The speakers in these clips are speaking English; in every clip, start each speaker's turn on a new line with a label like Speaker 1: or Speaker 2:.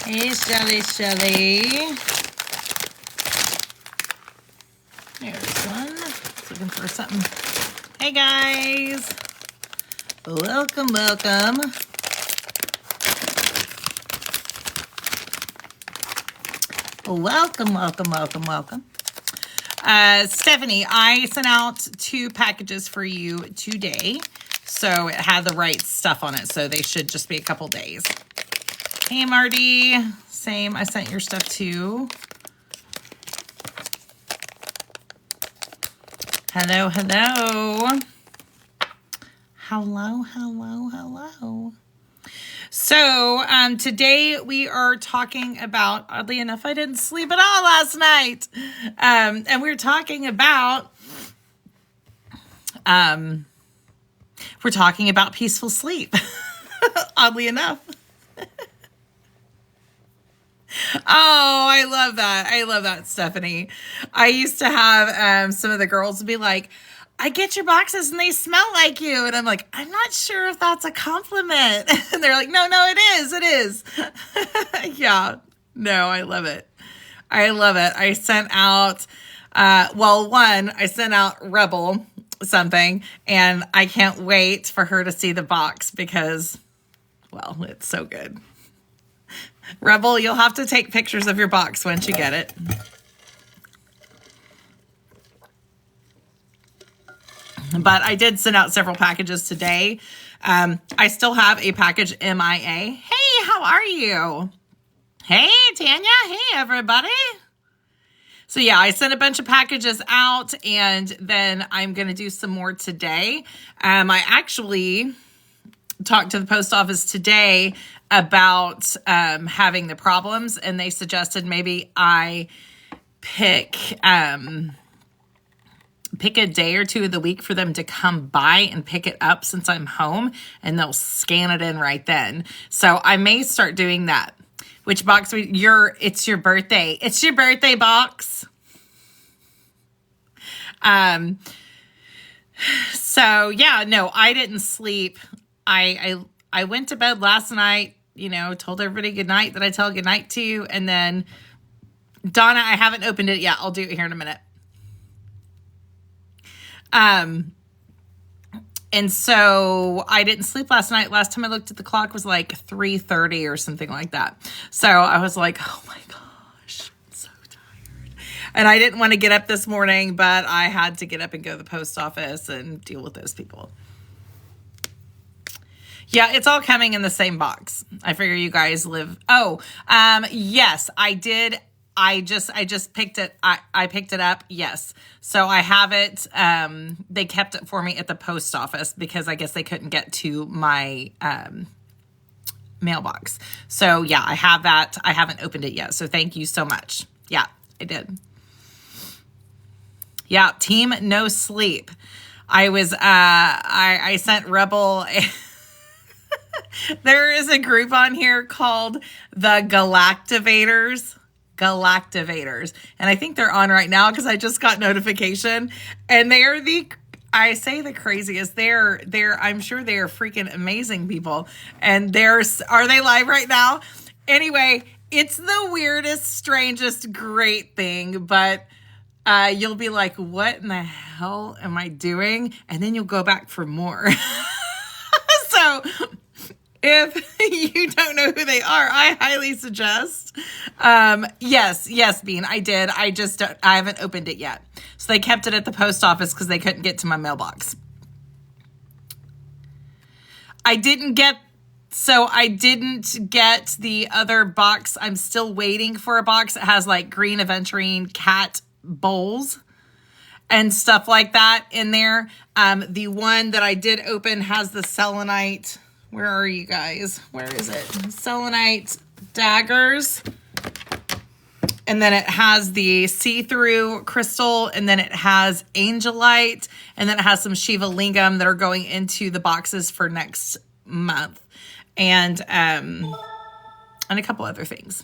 Speaker 1: Hey, Shelly. There's one. Just looking for something. Hey, guys. Welcome. Welcome. Stephanie, I sent out 2 packages for you today. So it had the right stuff on it. So they should just be a couple days. Hey, Marty. Same. I sent your stuff too. Hello. So today we are talking about, oddly enough, I didn't sleep at all last night. And we're talking about peaceful sleep. Oddly enough. Oh, I love that, Stephanie. I used to have some of the girls be like, I get your boxes and they smell like you. And I'm like, I'm not sure if that's a compliment. And they're like, no, it is. Yeah, no, I love it. I sent out, I sent out Rebel something, and I can't wait for her to see the box because, well, it's so good. Rebel, you'll have to take pictures of your box once you get it. But I did send out several packages today. I still have a package MIA. Hey, how are you? Hey, Tanya. Hey, everybody. So yeah, I sent a bunch of packages out, and then I'm going to do some more today. I actually talked to the post office today about having the problems, and they suggested maybe I pick a day or 2 of the week for them to come by and pick it up since I'm home, and they'll scan it in right then. So I may start doing that. Which box? It's your birthday. It's your birthday box. So yeah, no, I didn't sleep. I went to bed last night, told everybody good night that I tell good night to you. And then Donna, I haven't opened it yet. I'll do it here in a minute. And so I didn't sleep last night. Last time I looked at the clock was like 3:30 or something like that. So I was like, oh my gosh, I'm so tired. And I didn't want to get up this morning, but I had to get up and go to the post office and deal with those people. Yeah, it's all coming in the same box. I figure you guys live. Yes, I did. I just picked it. I picked it up. Yes. So I have it. They kept it for me at the post office because I guess they couldn't get to my mailbox. So yeah, I have that. I haven't opened it yet. So thank you so much. Yeah, I did. Yeah, team no sleep. I sent Rebel. There is a group on here called the Galactivators. And I think they're on right now because I just got notification, and they are the craziest. I'm sure they are freaking amazing people. And are they live right now? Anyway, it's the weirdest, strangest, great thing, but you'll be like, what in the hell am I doing? And then you'll go back for more. So if you don't know who they are, I highly suggest. Yes, Bean, I did. I haven't opened it yet. So they kept it at the post office because they couldn't get to my mailbox. I didn't get the other box. I'm still waiting for a box that has like green aventurine cat bowls and stuff like that in there. The one that I did open has the selenite. Where are you guys? Where is it? Selenite daggers. And then it has the see-through crystal. And then it has angelite. And then it has some Shiva Lingam that are going into the boxes for next month. And a couple other things.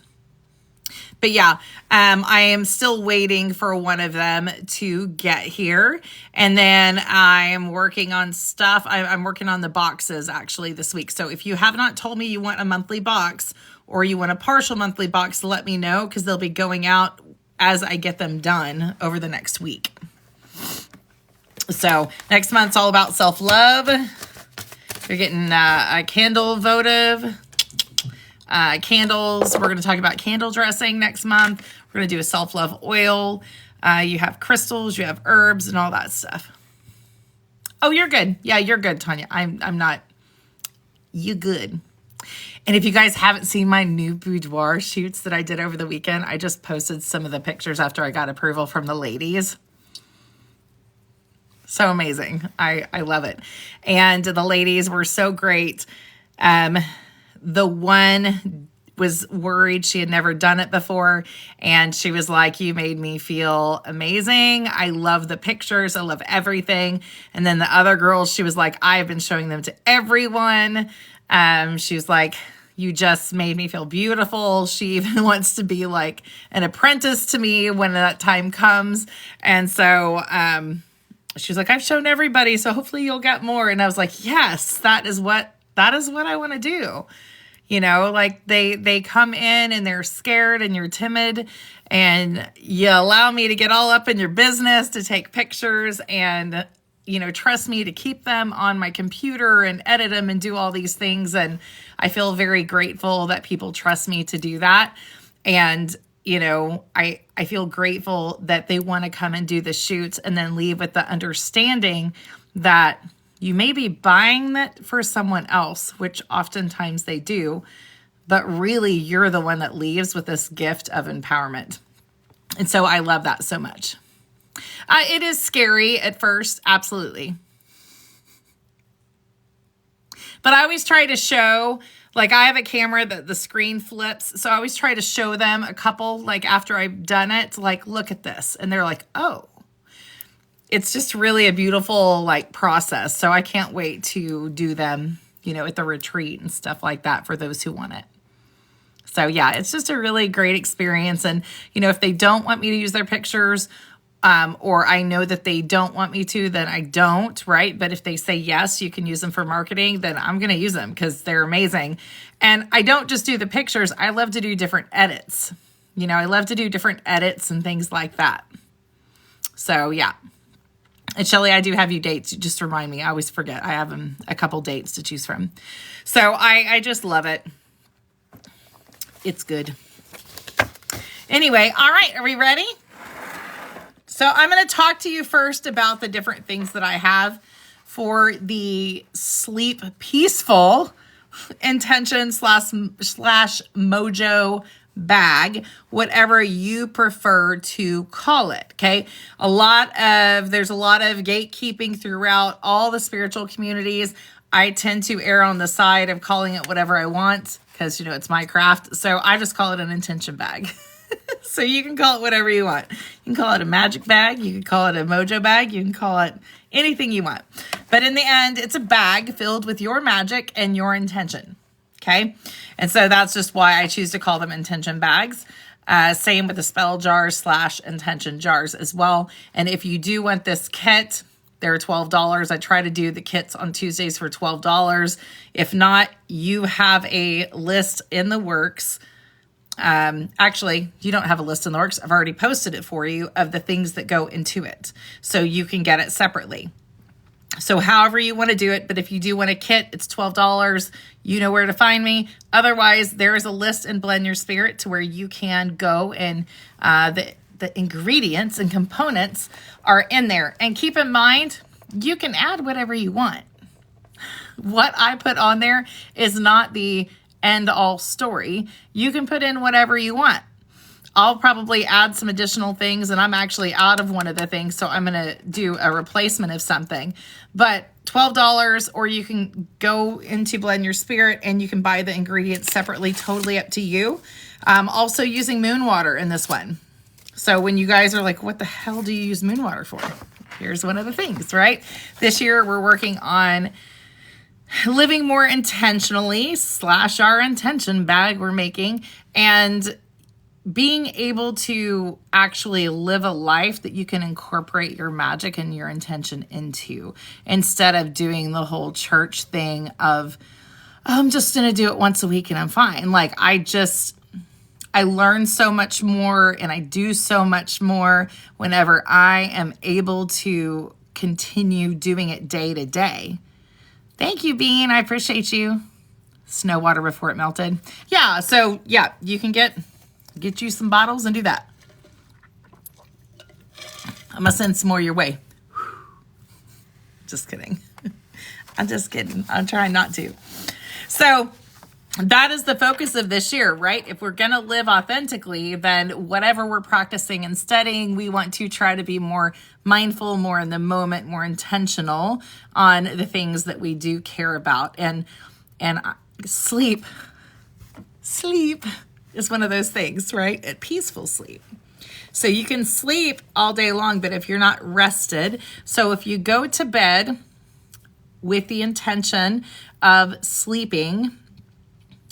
Speaker 1: But yeah, I am still waiting for one of them to get here. And then I am working on stuff. I'm working on the boxes actually this week. So if you have not told me you want a monthly box or you want a partial monthly box, let me know, because they'll be going out as I get them done over the next week. So next month's all about self-love. You're getting a candle votive. Candles. We're going to talk about candle dressing next month. We're going to do a self-love oil. You have crystals, you have herbs, and all that stuff. Oh, you're good. Yeah, you're good, Tanya. I'm not. You good. And if you guys haven't seen my new boudoir shoots that I did over the weekend, I just posted some of the pictures after I got approval from the ladies. So amazing. I love it. And the ladies were so great. The one was worried. She had never done it before. And she was like, you made me feel amazing. I love the pictures. I love everything. And then the other girls, she was like, I've been showing them to everyone. She was like, you just made me feel beautiful. She even wants to be like an apprentice to me when that time comes. And so, she's like, I've shown everybody, so hopefully you'll get more. And I was like, yes, that is what I want to do. You know, like they come in and they're scared and you're timid, and you allow me to get all up in your business, to take pictures and, you know, trust me to keep them on my computer and edit them and do all these things. And I feel very grateful that people trust me to do that. And, you know, I feel grateful that they want to come and do the shoots and then leave with the understanding that you may be buying that for someone else, which oftentimes they do, but really you're the one that leaves with this gift of empowerment. And so I love that so much. It is scary at first, absolutely. But I always try to show, like I have a camera that the screen flips. So I always try to show them a couple, like after I've done it, like, look at this. And they're like, oh. It's just really a beautiful like process. So I can't wait to do them, you know, at the retreat and stuff like that for those who want it. So yeah, it's just a really great experience. And, you know, if they don't want me to use their pictures, or I know that they don't want me to, then I don't, right? But if they say, yes, you can use them for marketing, then I'm going to use them because they're amazing. And I don't just do the pictures. I love to do different edits. You know, I love to do different edits and things like that. So yeah. And Shelly, I do have you dates. Just remind me. I always forget. I have a couple dates to choose from. So I just love it. It's good. Anyway, all right. Are we ready? So I'm going to talk to you first about the different things that I have for the Sleep Peaceful intention slash mojo bag, whatever you prefer to call it. Okay. There's a lot of gatekeeping throughout all the spiritual communities. I tend to err on the side of calling it whatever I want because, you know, it's my craft. So I just call it an intention bag. So you can call it whatever you want. You can call it a magic bag. You can call it a mojo bag. You can call it anything you want. But in the end, it's a bag filled with your magic and your intention. Okay. And so that's just why I choose to call them intention bags. Same with the spell jars / intention jars as well. And if you do want this kit, they're $12. I try to do the kits on Tuesdays for $12. If not, you have a list in the works. Actually, you don't have a list in the works. I've already posted it for you of the things that go into it. So you can get it separately. So however you want to do it, but if you do want a kit, it's $12. You know where to find me. Otherwise, there is a list in Blend Your Spirit to where you can go and the ingredients and components are in there. And keep in mind, you can add whatever you want. What I put on there is not the end all story. You can put in whatever you want. I'll probably add some additional things, and I'm actually out of one of the things, so I'm going to do a replacement of something. But $12, or you can go into Blend Your Spirit and you can buy the ingredients separately, totally up to you. Also using moon water in this one. So when you guys are like, what the hell do you use moon water for? Here's one of the things, right? This year we're working on living more intentionally / our intention bag we're making. And being able to actually live a life that you can incorporate your magic and your intention into, instead of doing the whole church thing of, oh, I'm just going to do it once a week and I'm fine. Like, I learn so much more and I do so much more whenever I am able to continue doing it day to day. Thank you, Bean. I appreciate you. Snow water before it melted. Yeah, so yeah, you can get you some bottles and do that. I'm gonna send some more your way. Just kidding. I'm just kidding. I'm trying not to. So that is the focus of this year, right? If we're going to live authentically, then whatever we're practicing and studying, we want to try to be more mindful, more in the moment, more intentional on the things that we do care about. And sleep is one of those things, right? A peaceful sleep. So you can sleep all day long, but if you're not rested, so if you go to bed with the intention of sleeping,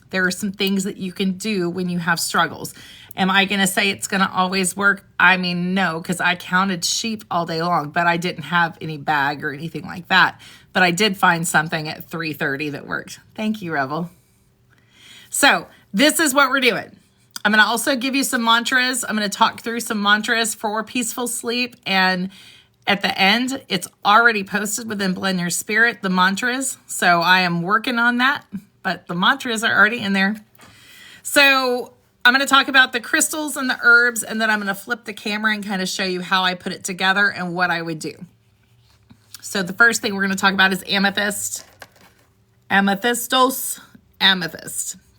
Speaker 1: there are some things that you can do when you have struggles. Am I going to say it's going to always work? I mean, no, because I counted sheep all day long, but I didn't have any bag or anything like that. But I did find something at 3:30 that worked. Thank you, Revel. So this is what we're doing. I'm going to also give you some mantras. I'm going to talk through some mantras for peaceful sleep. And at the end, it's already posted within Blend Your Spirit, the mantras. So I am working on that, but the mantras are already in there. So I'm going to talk about the crystals and the herbs, and then I'm going to flip the camera and kind of show you how I put it together and what I would do. So the first thing we're going to talk about is amethyst. Amethyst.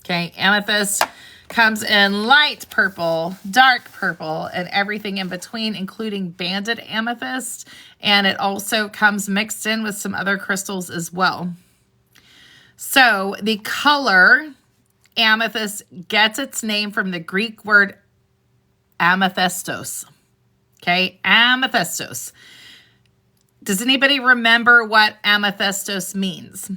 Speaker 1: Okay, amethyst comes in light purple, dark purple, and everything in between, including banded amethyst. And it also comes mixed in with some other crystals as well. So the color amethyst gets its name from the Greek word amethystos. Okay, amethystos. Does anybody remember what amethystos means?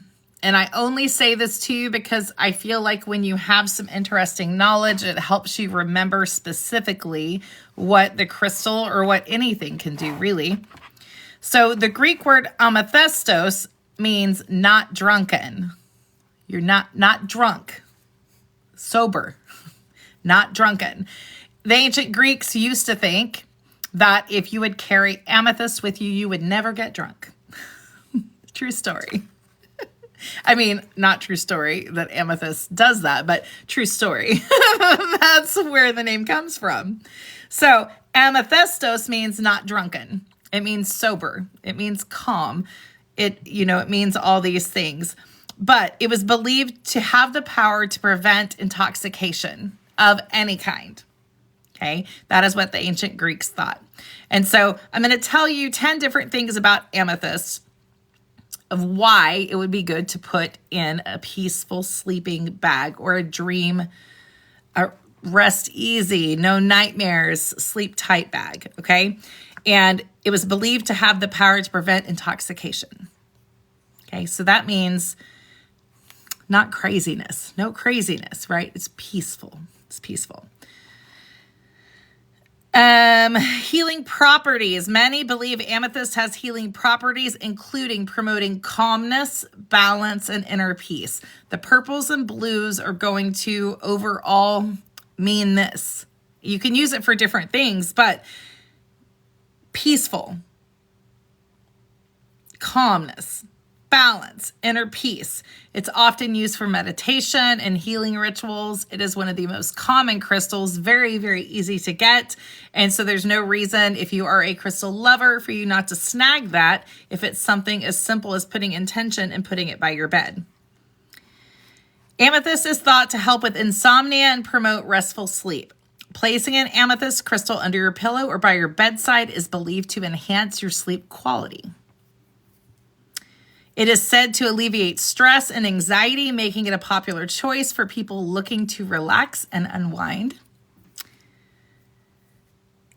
Speaker 1: And I only say this to you because I feel like when you have some interesting knowledge, it helps you remember specifically what the crystal or what anything can do, really. So the Greek word amethystos means not drunken. You're not drunk, sober, not drunken. The ancient Greeks used to think that if you would carry amethyst with you, you would never get drunk. True story. I mean, not true story that amethyst does that, but true story. That's where the name comes from. So amethystos means not drunken. It means sober. It means calm. It means all these things. But it was believed to have the power to prevent intoxication of any kind. Okay, that is what the ancient Greeks thought. And so I'm going to tell you 10 different things about amethyst, of why it would be good to put in a peaceful sleeping bag or a dream, a rest easy, no nightmares, sleep tight bag, okay? And it was believed to have the power to prevent intoxication. Okay, so that means not craziness, no craziness, right? It's peaceful, it's peaceful. Healing properties. Many believe amethyst has healing properties, including promoting calmness, balance, and inner peace. The purples and blues are going to overall mean this. You can use it for different things, but peaceful, calmness, balance, inner peace. It's often used for meditation and healing rituals. It is one of the most common crystals, very, very easy to get. And so there's no reason, if you are a crystal lover, for you not to snag that if it's something as simple as putting intention and putting it by your bed. Amethyst is thought to help with insomnia and promote restful sleep. Placing an amethyst crystal under your pillow or by your bedside is believed to enhance your sleep quality. It is said to alleviate stress and anxiety, making it a popular choice for people looking to relax and unwind.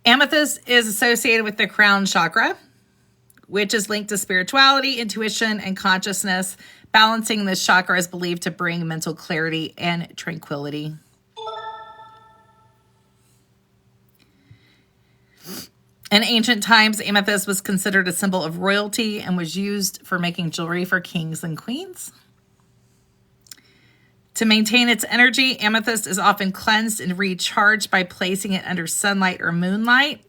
Speaker 1: Amethyst is associated with the crown chakra, which is linked to spirituality, intuition, and consciousness. Balancing this chakra is believed to bring mental clarity and tranquility. In ancient times, amethyst was considered a symbol of royalty and was used for making jewelry for kings and queens. To maintain its energy, amethyst is often cleansed and recharged by placing it under sunlight or moonlight.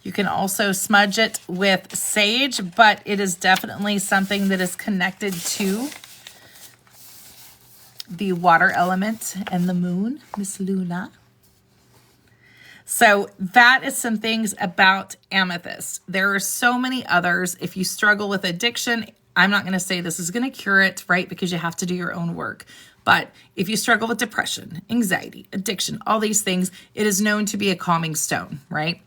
Speaker 1: You can also smudge it with sage, but it is definitely something that is connected to the water element and the moon, Miss Luna. So that is some things about amethyst. There are so many others. If you struggle with addiction, I'm not going to say this is going to cure it, right? Because you have to do your own work. But if you struggle with depression, anxiety, addiction, all these things, it is known to be a calming stone, right?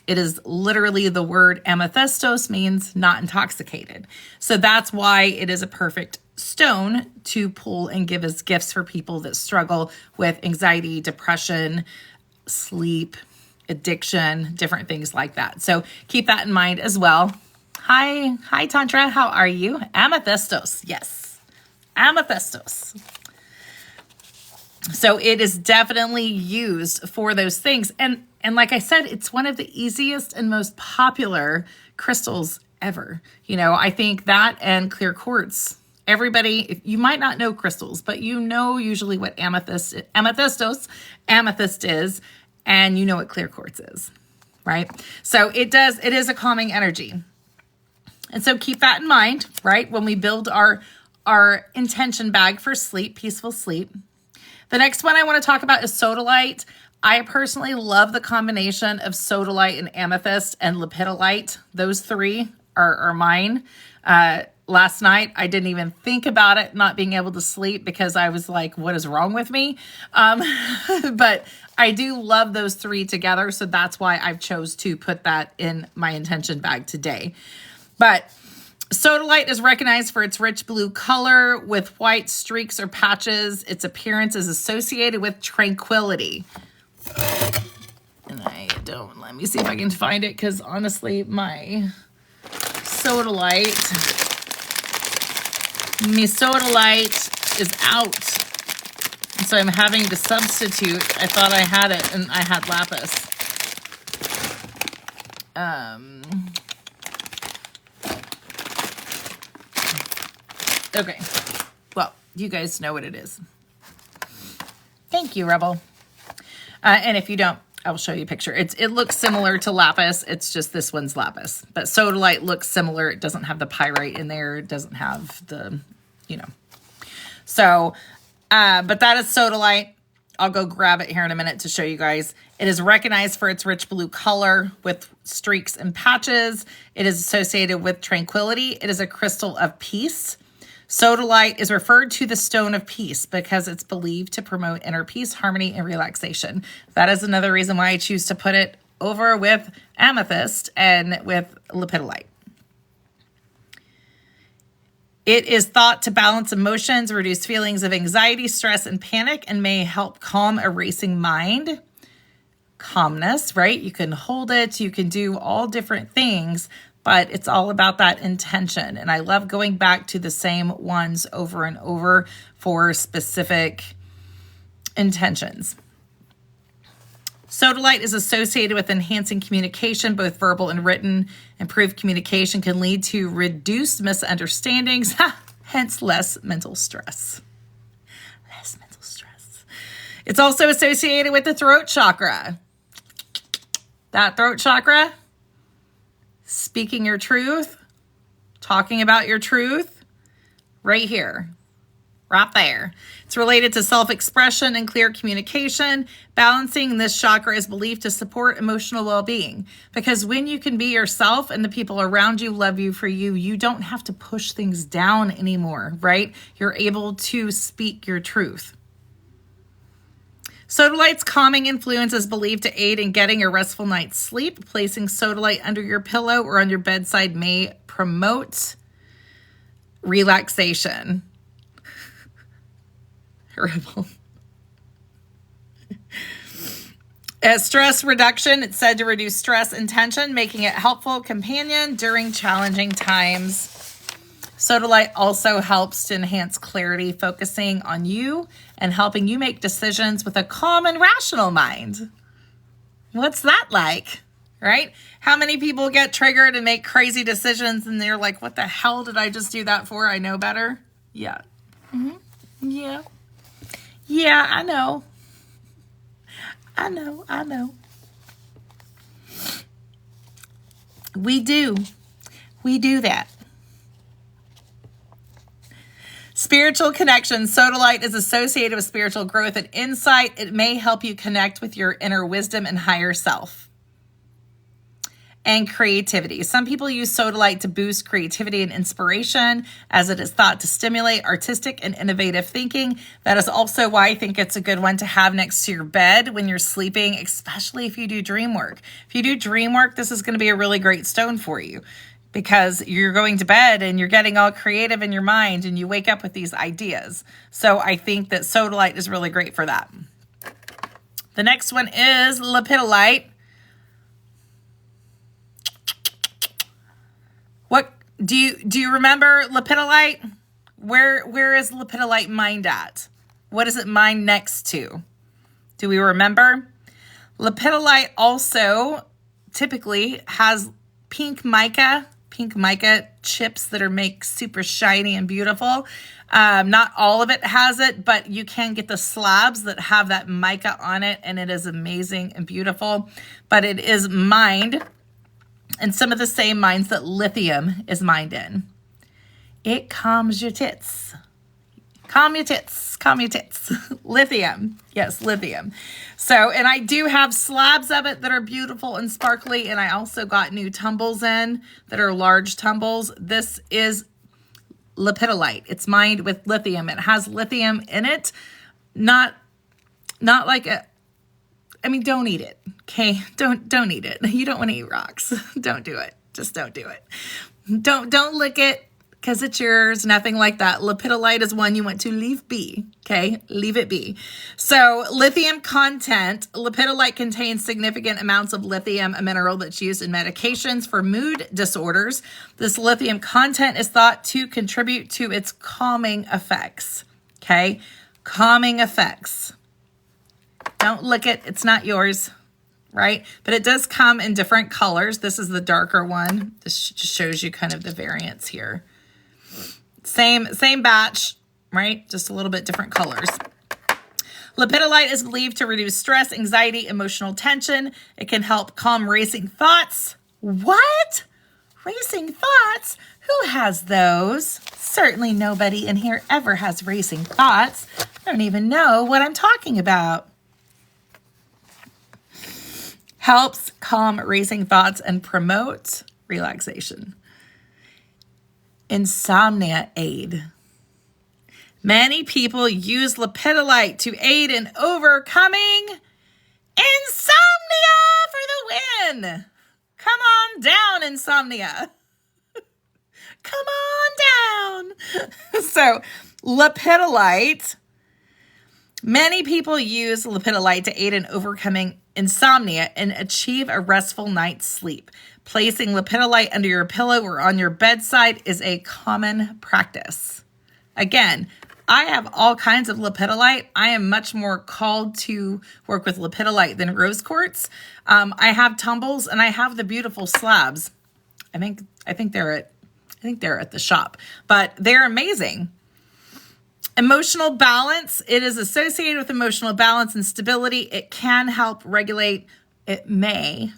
Speaker 1: It is literally, the word amethystos means not intoxicated. So that's why it is a perfect stone to pull and give as gifts for people that struggle with anxiety, depression, sleep, addiction, different things like that. So keep that in mind as well. Hi, Tantra. How are you? Amethystos. Yes, amethystos. So it is definitely used for those things. And like I said, it's one of the easiest and most popular crystals ever. You know, I think that and clear quartz. Everybody, you might not know crystals, but you know usually what amethyst is, and you know what clear quartz is, right? So it is a calming energy. And so keep that in mind, right? When we build our intention bag for sleep, peaceful sleep. The next one I want to talk about is sodalite. I personally love the combination of sodalite and amethyst and lepidolite. Those three are mine. Last night, I didn't even think about it not being able to sleep because I was like, what is wrong with me? But I do love those three together. So that's why I've chose to put that in my intention bag today. But sodalite is recognized for its rich blue color with white streaks or patches. Its appearance is associated with tranquility. And let me see if I can find it, because honestly, my sodalite is out. And so I'm having to substitute. I thought I had it and I had lapis. Okay. Well, you guys know what it is. Thank you, Rebel. And if you don't, I will show you a picture. It looks similar to lapis. It's just this one's lapis. But sodalite looks similar. It doesn't have the pyrite in there. It doesn't have the, So, but that is sodalite. I'll go grab it here in a minute to show you guys. It is recognized for its rich blue color with streaks and patches. It is associated with tranquility. It is a crystal of peace. Sodalite is referred to the stone of peace because it's believed to promote inner peace, harmony, and relaxation. That is another reason why I choose to put it over with amethyst and with lepidolite. It is thought to balance emotions, reduce feelings of anxiety, stress, and panic, and may help calm a racing mind. Calmness, right? You can hold it, you can do all different things, but it's all about that intention. And I love going back to the same ones over and over for specific intentions. Sodalite is associated with enhancing communication, both verbal and written. Improved communication can lead to reduced misunderstandings, hence less mental stress. Less mental stress. It's also associated with the throat chakra. That throat chakra, speaking your truth, talking about your truth, right here, right there. It's related to self-expression and clear communication. Balancing this chakra is believed to support emotional well-being, because when you can be yourself and the people around you love you for you, you don't have to push things down anymore, right? You're able to speak your truth. Sodalite's calming influence is believed to aid in getting a restful night's sleep. Placing sodalite under your pillow or on your bedside may promote relaxation. Horrible. As stress reduction, it's said to reduce stress and tension, making it a helpful companion during challenging times. Sodalite also helps to enhance clarity, focusing on you and helping you make decisions with a calm and rational mind. What's that like, right? How many people get triggered and make crazy decisions and they're like, what the hell did I just do that for? I know better. Yeah. Yeah. Yeah, I know. I know. We do that. Spiritual connection. Sodalite is associated with spiritual growth and insight. It may help you connect with your inner wisdom and higher self. And creativity. Some people use sodalite to boost creativity and inspiration, as it is thought to stimulate artistic and innovative thinking. That is also why I think it's a good one to have next to your bed when you're sleeping, especially if you do dream work. If you do dream work, this is going to be a really great stone for you, because you're going to bed and you're getting all creative in your mind and you wake up with these ideas. So I think that sodalite is really great for that. The next one is lepidolite. What do you remember lepidolite? Where is lepidolite mined at? What is it mined next to? Do we remember? Lepidolite also typically has pink mica chips that are make super shiny and beautiful. Not all of it has it, but you can get the slabs that have that mica on it, and it is amazing and beautiful. But it is mined in some of the same mines that lithium is mined in. It calms your tits. Calm your tits. Lithium. Yes, lithium. So, and I do have slabs of it that are beautiful and sparkly, and I also got new tumbles in that are large tumbles. This is lepidolite. It's mined with lithium. It has lithium in it. Not like a, I mean, don't eat it, okay? Don't eat it. You don't want to eat rocks. Don't do it. Just don't do it. Don't lick it because it's yours. Nothing like that. Lepidolite is one you want to leave be, okay? Leave it be. So lithium content. Lepidolite contains significant amounts of lithium, a mineral that's used in medications for mood disorders. This lithium content is thought to contribute to its calming effects, okay? Calming effects. Don't lick it. It's not yours, right? But it does come in different colors. This is the darker one. This just shows you kind of the variance here. Same batch, right? Just a little bit different colors. Lepidolite is believed to reduce stress, anxiety, emotional tension. It can help calm racing thoughts. What? Racing thoughts? Who has those? Certainly nobody in here ever has racing thoughts. I don't even know what I'm talking about. Helps calm racing thoughts and promote relaxation. Insomnia aid. Many people use lepidolite to aid in overcoming insomnia for the win. Come on down, insomnia. Come on down. So, lepidolite. Many people use lepidolite to aid in overcoming insomnia and achieve a restful night's sleep. Placing lepidolite under your pillow or on your bedside is a common practice. Again, I have all kinds of lepidolite. I am much more called to work with lepidolite than rose quartz. I have tumbles and I have the beautiful slabs. I think they're at the shop, but they're amazing. Emotional balance. It is associated with emotional balance and stability. It can help regulate. It may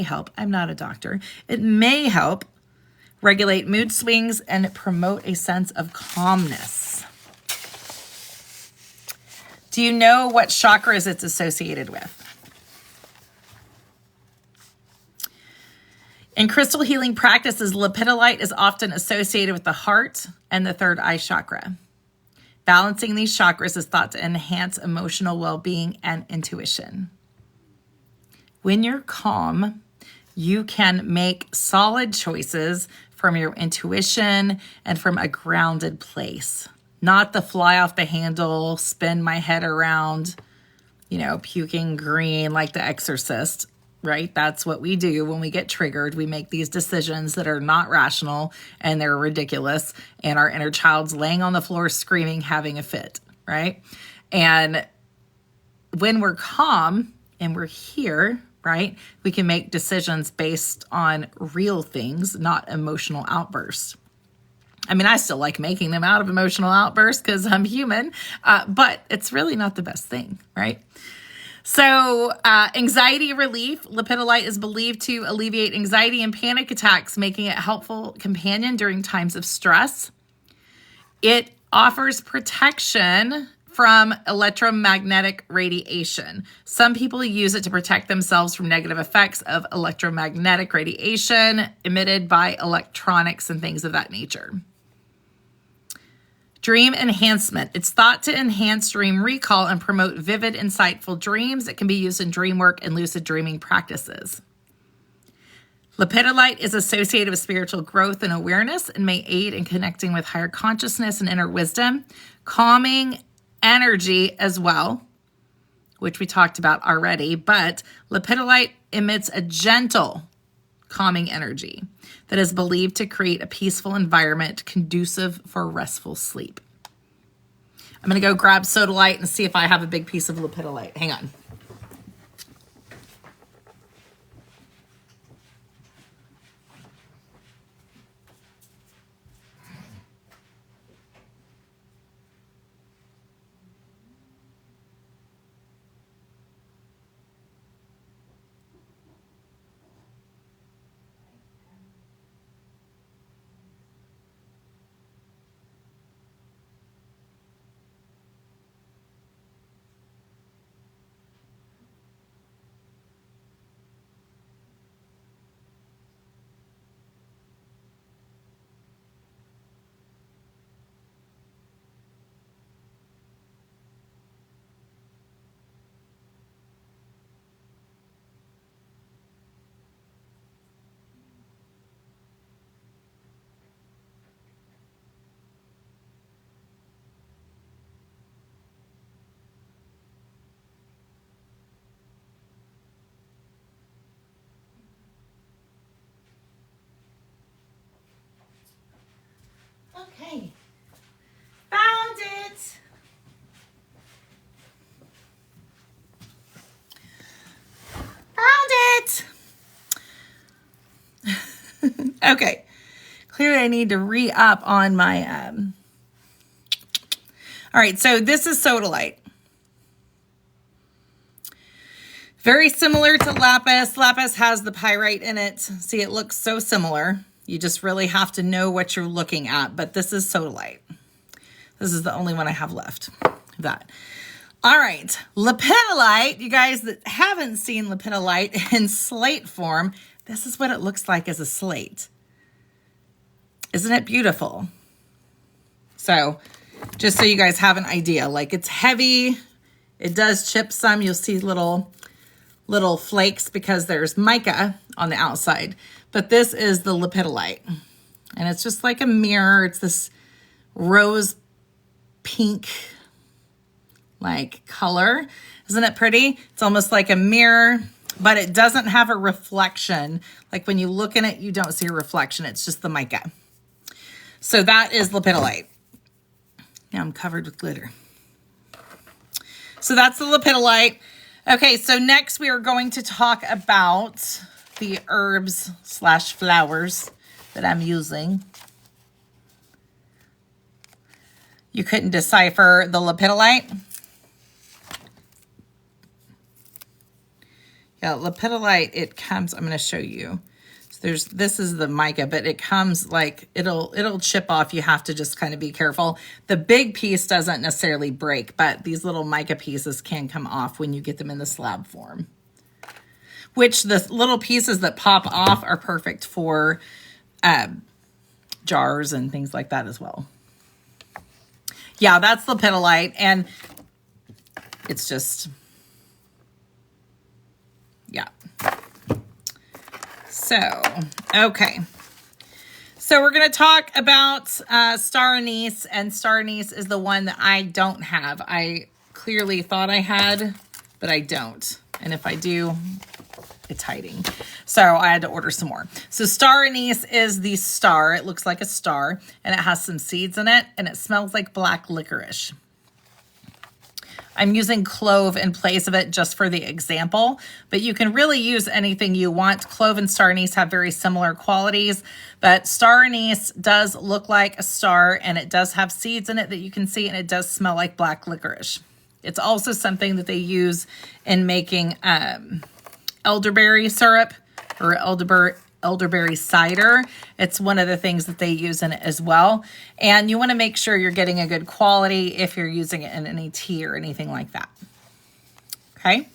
Speaker 1: help. I'm not a doctor. It may help regulate mood swings and promote a sense of calmness. Do you know what chakras it's associated with? In crystal healing practices, lepidolite is often associated with the heart and the third eye chakra. Balancing these chakras is thought to enhance emotional well-being and intuition. When you're calm, you can make solid choices from your intuition and from a grounded place. Not the fly off the handle, spin my head around, puking green like the Exorcist, right? That's what we do when we get triggered. We make these decisions that are not rational and they're ridiculous. And our inner child's laying on the floor screaming, having a fit, right? And when we're calm and we're here, right? We can make decisions based on real things, not emotional outbursts. I mean, I still like making them out of emotional outbursts because I'm human, but it's really not the best thing, right? So anxiety relief, lepidolite is believed to alleviate anxiety and panic attacks, making it a helpful companion during times of stress. It offers protection from electromagnetic radiation. Some people use it to protect themselves from negative effects of electromagnetic radiation emitted by electronics and things of that nature. Dream enhancement. It's thought to enhance dream recall and promote vivid, insightful dreams. It can be used in dream work and lucid dreaming practices. Lepidolite is associated with spiritual growth and awareness and may aid in connecting with higher consciousness and inner wisdom, calming energy as well, which we talked about already, but lepidolite emits a gentle calming energy that is believed to create a peaceful environment conducive for restful sleep. I'm going to go grab sodalite and see if I have a big piece of lepidolite. Hang on. Okay, found it. Okay, clearly I need to re-up on my, all right, so this is sodalite. Very similar to lapis. Lapis has the pyrite in it. See, it looks so similar. You just really have to know what you're looking at, but this is sodalite. This is the only one I have left of that. All right, lepidolite. You guys that haven't seen lepidolite in slate form, this is what it looks like as a slate. Isn't it beautiful? So just so you guys have an idea, like it's heavy. It does chip some. You'll see little flakes because there's mica on the outside. But this is the lepidolite. And it's just like a mirror. It's this rose pink like color. Isn't it pretty? It's almost like a mirror, but it doesn't have a reflection. Like when you look in it, you don't see a reflection. It's just the mica. So that is lepidolite. Now I'm covered with glitter. So that's the lepidolite. Okay, so next we are going to talk about the herbs / flowers that I'm using. You couldn't decipher the lepidolite? Yeah, lepidolite, it comes, I'm going to show you. So this is the mica, but it comes like, it'll chip off. You have to just kind of be careful. The big piece doesn't necessarily break, but these little mica pieces can come off when you get them in the slab form. Which the little pieces that pop off are perfect for jars and things like that as well. Yeah, that's lepidolite, and it's just, yeah. So, okay. So we're going to talk about star anise, and star anise is the one that I don't have. I clearly thought I had, but I don't. And if I do, it's hiding. So I had to order some more. So star anise is the star. It looks like a star, and it has some seeds in it, and it smells like black licorice. I'm using clove in place of it just for the example, but you can really use anything you want. Clove and star anise have very similar qualities, but star anise does look like a star, and it does have seeds in it that you can see, and it does smell like black licorice. It's also something that they use in making elderberry syrup or elderberry cider. It's one of the things that they use in it as well. And you want to make sure you're getting a good quality if you're using it in any tea or anything like that. Okay,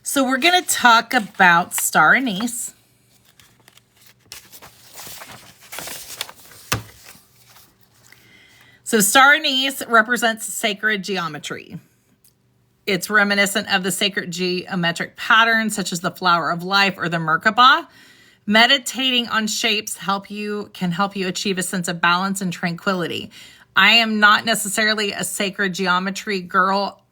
Speaker 1: so we're going to talk about star anise. So star anise represents sacred geometry. It's reminiscent of the sacred geometric patterns such as the flower of life or the Merkaba. Meditating on shapes can help you achieve a sense of balance and tranquility. I am not necessarily a sacred geometry girl.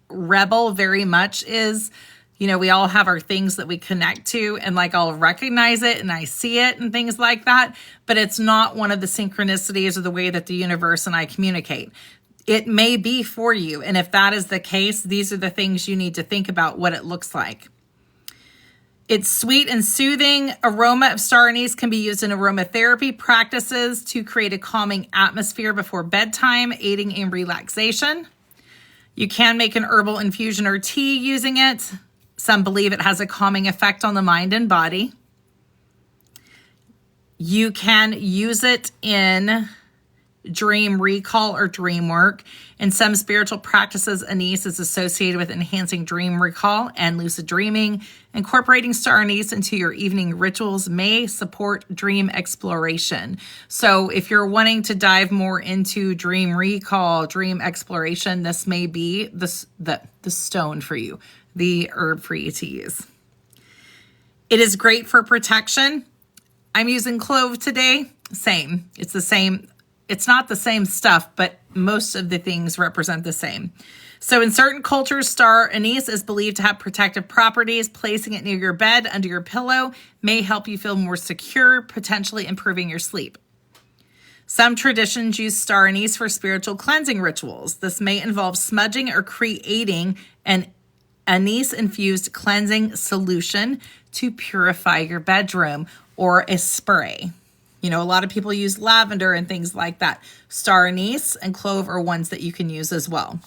Speaker 1: Rebel very much is. You know, we all have our things that we connect to, and like I'll recognize it and I see it and things like that, but it's not one of the synchronicities or the way that the universe and I communicate. It may be for you, and if that is the case, these are the things you need to think about what it looks like. Its sweet and soothing aroma of star anise can be used in aromatherapy practices to create a calming atmosphere before bedtime, aiding in relaxation. You can make an herbal infusion or tea using it. Some believe it has a calming effect on the mind and body. You can use it in dream recall or dream work. In some spiritual practices, anise is associated with enhancing dream recall and lucid dreaming. Incorporating star anise into your evening rituals may support dream exploration. So if you're wanting to dive more into dream recall, dream exploration, this may be the stone for you, the herb for you to use. It is great for protection. I'm using clove today. Same. It's the same. It's not the same stuff, but most of the things represent the same. So in certain cultures, star anise is believed to have protective properties. Placing it near your bed, under your pillow, may help you feel more secure, potentially improving your sleep. Some traditions use star anise for spiritual cleansing rituals. This may involve smudging or creating an anise-infused cleansing solution to purify your bedroom, or a spray. You know, a lot of people use lavender and things like that. Star anise and clove are ones that you can use as well.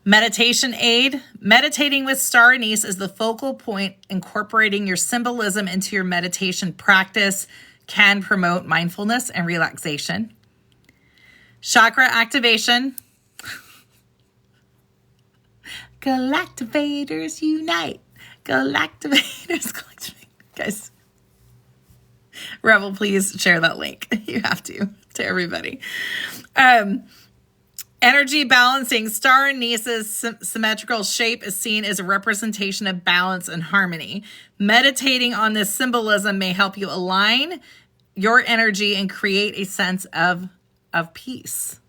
Speaker 1: Meditation aid. Meditating with star anise is the focal point. Incorporating your symbolism into your meditation practice can promote mindfulness and relaxation. Chakra activation. Galactivators unite. Galactivators. Guys. Rebel, please share that link. You have to everybody. Energy balancing. Star anise's symmetrical shape is seen as a representation of balance and harmony. Meditating on this symbolism may help you align your energy and create a sense of peace.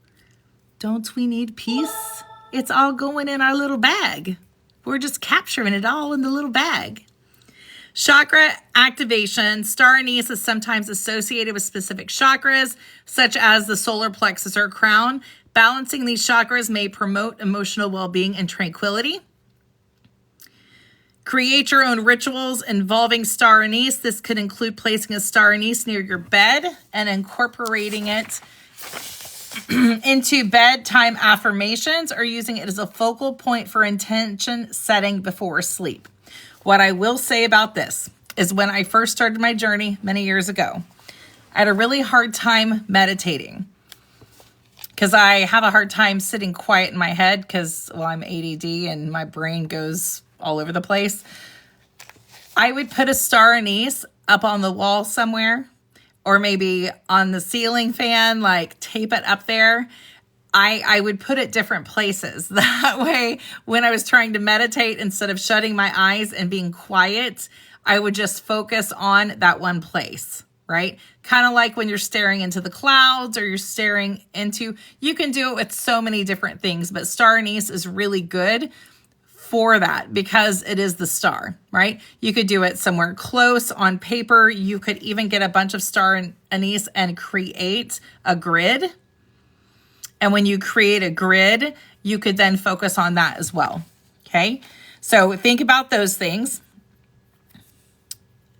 Speaker 1: Don't we need peace? It's all going in our little bag. We're just capturing it all in the little bag. Chakra activation. Star anise is sometimes associated with specific chakras, such as the solar plexus or crown. Balancing these chakras may promote emotional well-being and tranquility. Create your own rituals involving star anise. This could include placing a star anise near your bed and incorporating it into bedtime affirmations, or using it as a focal point for intention setting before sleep. What I will say about this is when I first started my journey many years ago, I had a really hard time meditating because I have a hard time sitting quiet in my head because, well, I'm ADD and my brain goes all over the place. I would put a star anise up on the wall somewhere, or maybe on the ceiling fan, like tape it up there. I would put it different places. That way, when I was trying to meditate, instead of shutting my eyes and being quiet, I would just focus on that one place, right? Kind of like when you're staring into the clouds, or you're staring into, you can do it with so many different things, but star anise is really good for that because it is the star, right? You could do it somewhere close on paper. You could even get a bunch of star anise and create a grid. And when you create a grid, you could then focus on that as well. Okay. So think about those things.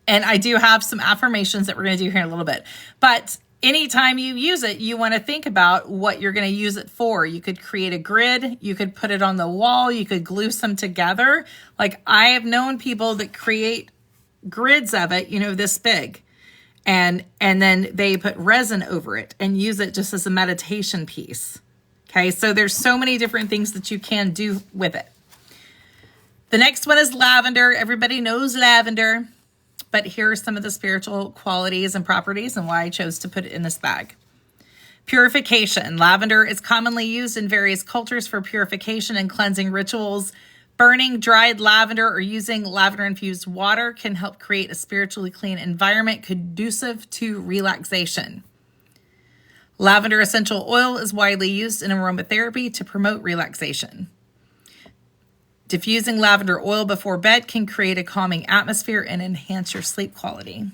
Speaker 1: And I do have some affirmations that we're going to do here in a little bit. But anytime you use it, you want to think about what you're going to use it for. You could create a grid. You could put it on the wall. You could glue some together. Like I have known people that create grids of it, this big. And then they put resin over it and use it just as a meditation piece. Okay, so there's so many different things that you can do with it. The next one is lavender. Everybody knows lavender. But here are some of the spiritual qualities and properties and why I chose to put it in this bag. Purification. Lavender is commonly used in various cultures for purification and cleansing rituals. Burning dried lavender or using lavender-infused water can help create a spiritually clean environment conducive to relaxation. Lavender essential oil is widely used in aromatherapy to promote relaxation. Diffusing lavender oil before bed can create a calming atmosphere and enhance your sleep quality.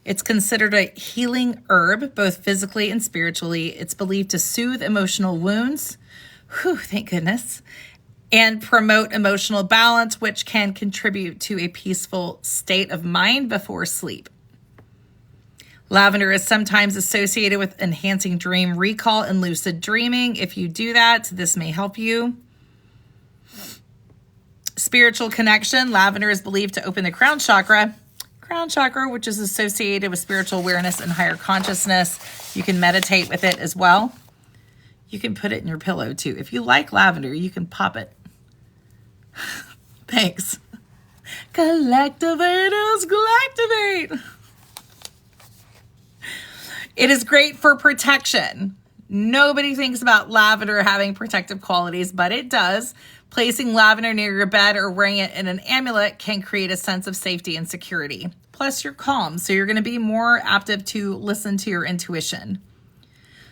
Speaker 1: It's considered a healing herb, both physically and spiritually. It's believed to soothe emotional wounds, thank goodness, and promote emotional balance, which can contribute to a peaceful state of mind before sleep. Lavender is sometimes associated with enhancing dream recall and lucid dreaming. If you do that, this may help you. Spiritual connection. Lavender is believed to open the crown chakra. Crown chakra, which is associated with spiritual awareness and higher consciousness. You can meditate with it as well. You can put it in your pillow too. If you like lavender, you can pop it. Thanks. Galactivators, galactivate. It is great for protection. Nobody thinks about lavender having protective qualities, but it does. Placing lavender near your bed or wearing it in an amulet can create a sense of safety and security. Plus, you're calm, so you're going to be more apt to listen to your intuition.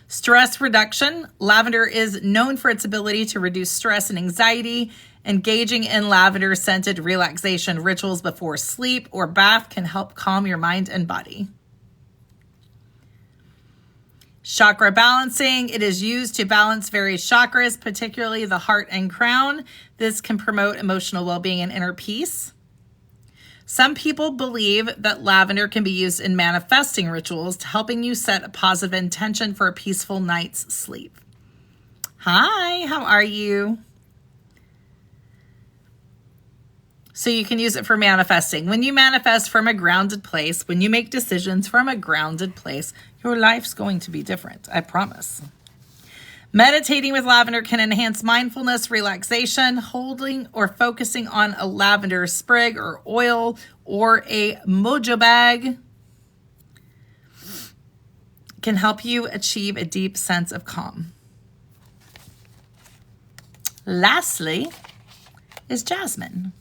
Speaker 1: Stress reduction. Lavender is known for its ability to reduce stress and anxiety. Engaging in lavender-scented relaxation rituals before sleep or bath can help calm your mind and body. Chakra balancing. It is used to balance various chakras, particularly the heart and crown. This can promote emotional well-being and inner peace. Some people believe that lavender can be used in manifesting rituals, to helping you set a positive intention for a peaceful night's sleep. Hi, how are you? So you can use it for manifesting. When you manifest from a grounded place, when you make decisions from a grounded place, your life's going to be different, I promise. Meditating with lavender can enhance mindfulness, relaxation. Holding or focusing on a lavender sprig or oil or a mojo bag can help you achieve a deep sense of calm. Lastly is jasmine.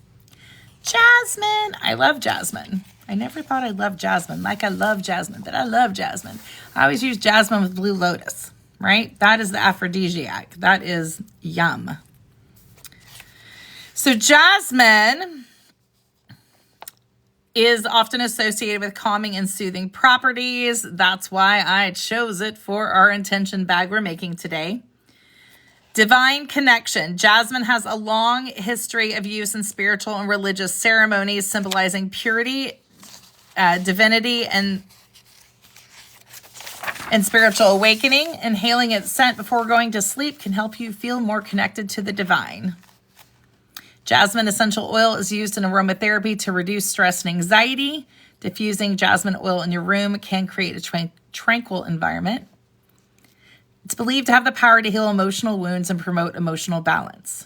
Speaker 1: Jasmine. I love jasmine. I never thought I loved jasmine like I love jasmine, but I love jasmine. I always use jasmine with blue lotus, right? That is the aphrodisiac. That is yum. So jasmine is often associated with calming and soothing properties. That's why I chose it for our intention bag we're making today. Divine connection. Jasmine has a long history of use in spiritual and religious ceremonies, symbolizing purity, divinity, and spiritual awakening. Inhaling its scent before going to sleep can help you feel more connected to the divine. Jasmine essential oil is used in aromatherapy to reduce stress and anxiety. Diffusing jasmine oil in your room can create a tranquil environment. It's believed to have the power to heal emotional wounds and promote emotional balance.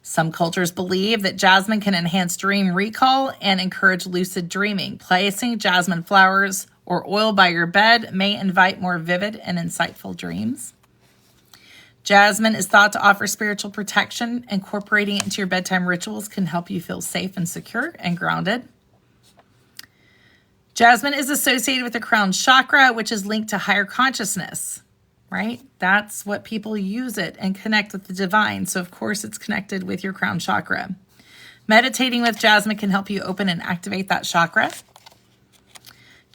Speaker 1: Some cultures believe that jasmine can enhance dream recall and encourage lucid dreaming. Placing jasmine flowers or oil by your bed may invite more vivid and insightful dreams. Jasmine is thought to offer spiritual protection. Incorporating it into your bedtime rituals can help you feel safe and secure and grounded. Jasmine is associated with the crown chakra, which is linked to higher consciousness. Right? That's what people use it and connect with the divine. So of course it's connected with your crown chakra. Meditating with jasmine can help you open and activate that chakra.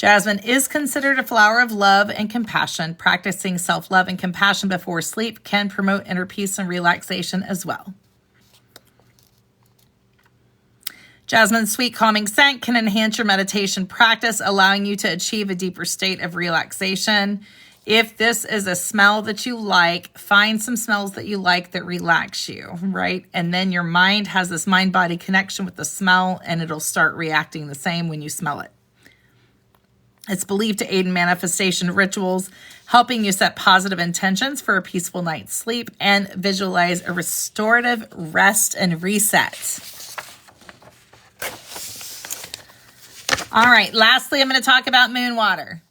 Speaker 1: Jasmine is considered a flower of love and compassion. Practicing self-love and compassion before sleep can promote inner peace and relaxation as well. Jasmine's sweet, calming scent can enhance your meditation practice, allowing you to achieve a deeper state of relaxation. If this is a smell that you like, find some smells that you like that relax you, right? And then your mind has this mind-body connection with the smell, and it'll start reacting the same when you smell it. It's believed to aid in manifestation rituals, helping you set positive intentions for a peaceful night's sleep and visualize a restorative rest and reset. All right, lastly, I'm going to talk about moon water.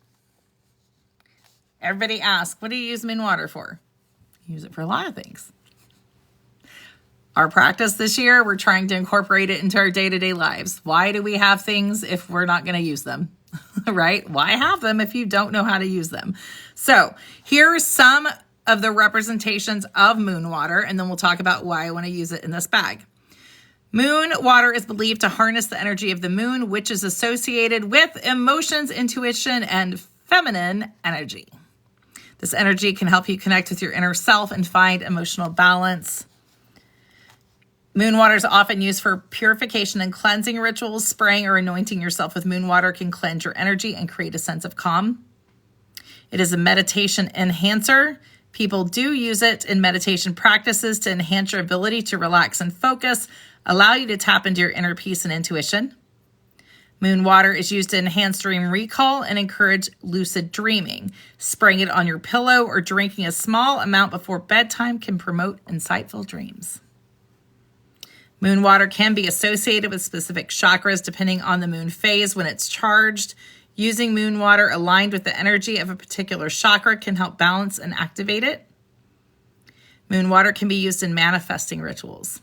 Speaker 1: Everybody asks, what do you use moon water for? You use it for a lot of things. Our practice this year, we're trying to incorporate it into our day-to-day lives. Why do we have things if we're not going to use them? Right? Why have them if you don't know how to use them? So here are some of the representations of moon water, and then we'll talk about why I want to use it in this bag. Moon water is believed to harness the energy of the moon, which is associated with emotions, intuition, and feminine energy. This energy can help you connect with your inner self and find emotional balance. Moon water is often used for purification and cleansing rituals. Spraying or anointing yourself with moon water can cleanse your energy and create a sense of calm. It is a meditation enhancer. People do use it in meditation practices to enhance your ability to relax and focus, allow you to tap into your inner peace and intuition. Moon water is used to enhance dream recall and encourage lucid dreaming. Spraying it on your pillow or drinking a small amount before bedtime can promote insightful dreams. Moon water can be associated with specific chakras depending on the moon phase when it's charged. Using moon water aligned with the energy of a particular chakra can help balance and activate it. Moon water can be used in manifesting rituals,